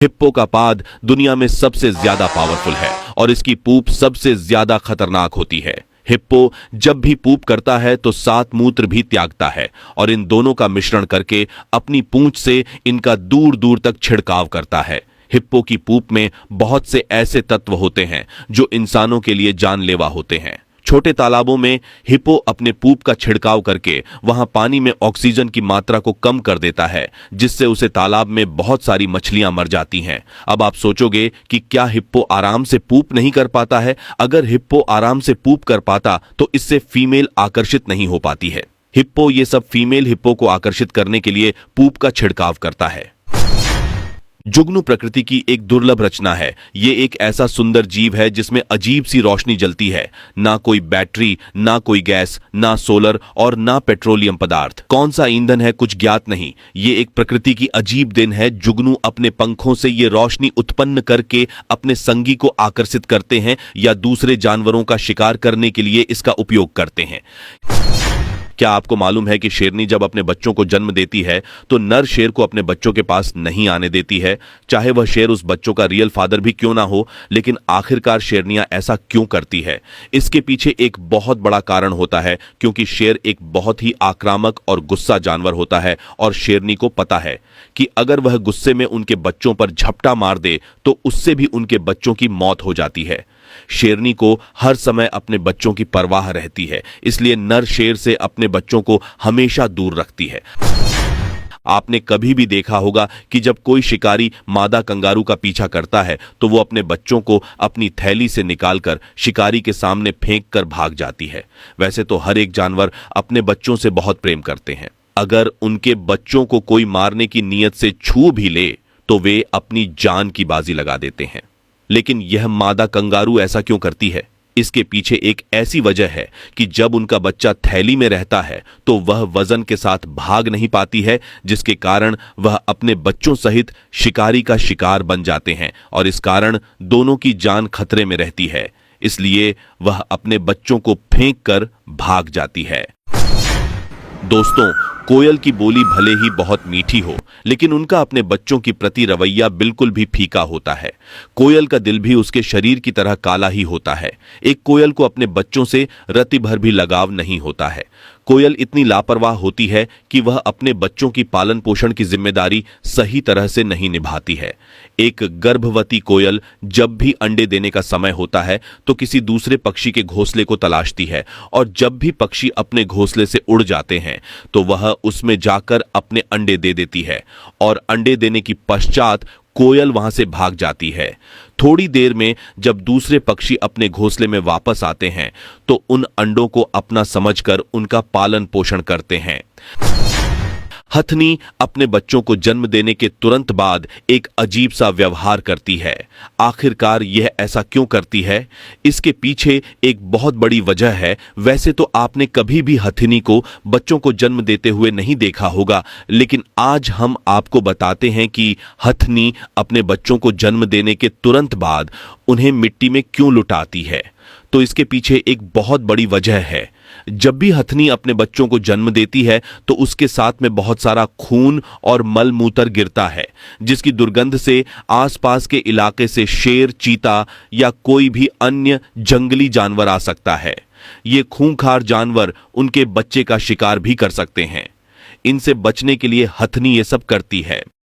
Hippo का पाद दुनिया में सबसे ज्यादा पावरफुल है और इसकी पूप सबसे ज्यादा खतरनाक होती है। हिप्पो जब भी पूप करता है तो 7 मूत्र भी त्यागता है और इन दोनों का मिश्रण करके अपनी पूंछ से इनका दूर दूर तक छिड़काव करता है। हिप्पो की पूप में बहुत से ऐसे तत्व होते हैं जो इंसानों के लिए जानलेवा होते हैं। छोटे तालाबों में हिप्पो अपने पूप का छिड़काव करके वहां पानी में ऑक्सीजन की मात्रा को कम कर देता है, जिससे उसे तालाब में बहुत सारी मछलियां मर जाती हैं। अब आप सोचोगे कि क्या हिप्पो आराम से पूप नहीं कर पाता है? अगर हिप्पो आराम से पूप कर पाता तो इससे फीमेल आकर्षित नहीं हो पाती है। हिप्पो ये सब फीमेल हिप्पो को आकर्षित करने के लिए पूप का छिड़काव करता है। जुगनू प्रकृति की एक दुर्लभ रचना है। ये एक ऐसा सुंदर जीव है जिसमें अजीब सी रोशनी जलती है। ना कोई बैटरी, ना कोई गैस, ना सोलर और ना पेट्रोलियम पदार्थ। कौन सा ईंधन है कुछ ज्ञात नहीं। ये एक प्रकृति की अजीब देन है। जुगनू अपने पंखों से ये रोशनी उत्पन्न करके अपने संगी को आकर्षित करते हैं या दूसरे जानवरों का शिकार करने के लिए इसका उपयोग करते हैं। क्या आपको मालूम है कि शेरनी जब अपने बच्चों को जन्म देती है तो नर शेर को अपने बच्चों के पास नहीं आने देती है, चाहे वह शेर उस बच्चों का रियल फादर भी क्यों ना हो। लेकिन आखिरकार शेरनियां ऐसा क्यों करती है? इसके पीछे एक बहुत बड़ा कारण होता है, क्योंकि शेर एक बहुत ही आक्रामक और गुस्सा जानवर होता है और शेरनी को पता है कि अगर वह गुस्से में उनके बच्चों पर झपटा मार दे तो उससे भी उनके बच्चों की मौत हो जाती है। शेरनी को हर समय अपने बच्चों की परवाह रहती है, इसलिए नर शेर से अपने बच्चों को हमेशा दूर रखती है। आपने कभी भी देखा होगा कि जब कोई शिकारी मादा कंगारू का पीछा करता है तो वो अपने बच्चों को अपनी थैली से निकालकर शिकारी के सामने फेंक कर भाग जाती है। वैसे तो हर एक जानवर अपने बच्चों से बहुत प्रेम करते हैं। अगर उनके बच्चों को कोई मारने की नीयत से छू भी ले तो वे अपनी जान की बाजी लगा देते हैं। लेकिन यह मादा कंगारू ऐसा क्यों करती है? इसके पीछे एक ऐसी वजह है कि जब उनका बच्चा थैली में रहता है तो वह वजन के साथ भाग नहीं पाती है, जिसके कारण वह अपने बच्चों सहित शिकारी का शिकार बन जाते हैं और इस कारण दोनों की जान खतरे में रहती है। इसलिए वह अपने बच्चों को फेंक कर भाग जाती है। दोस्तों, कोयल की बोली भले ही बहुत मीठी हो, लेकिन उनका अपने बच्चों की प्रति रवैया बिल्कुल भी फीका होता है। कोयल का दिल भी उसके शरीर की तरह काला ही होता है। एक कोयल को अपने बच्चों से रत्ती भर भी लगाव नहीं होता है। कोयल इतनी लापरवाह होती है कि वह अपने बच्चों की पालन पोषण की जिम्मेदारी सही तरह से नहीं निभाती है। एक गर्भवती कोयल जब भी अंडे देने का समय होता है तो किसी दूसरे पक्षी के घोंसले को तलाशती है और जब भी पक्षी अपने घोंसले से उड़ जाते हैं तो वह उसमें जाकर अपने अंडे दे देती है और अंडे देने की पश्चात कोयल वहां से भाग जाती है। थोड़ी देर में जब दूसरे पक्षी अपने घोंसले में वापस आते हैं तो उन अंडों को अपना समझकर उनका पालन पोषण करते हैं। हथनी अपने बच्चों को जन्म देने के तुरंत बाद एक अजीब सा व्यवहार करती है। आखिरकार यह ऐसा क्यों करती है? इसके पीछे एक बहुत बड़ी वजह है। वैसे तो आपने कभी भी हथनी को बच्चों को जन्म देते हुए नहीं देखा होगा, लेकिन आज हम आपको बताते हैं कि हथनी अपने बच्चों को जन्म देने के तुरंत बाद उन्हें मिट्टी में क्यों लुटाती है। तो इसके पीछे एक बहुत बड़ी वजह है। जब भी हथनी अपने बच्चों को जन्म देती है तो उसके साथ में बहुत सारा खून और मल मूत्र गिरता है, जिसकी दुर्गंध से आसपास के इलाके से शेर, चीता या कोई भी अन्य जंगली जानवर आ सकता है। ये खूंखार जानवर उनके बच्चे का शिकार भी कर सकते हैं। इनसे बचने के लिए हथनी ये सब करती है।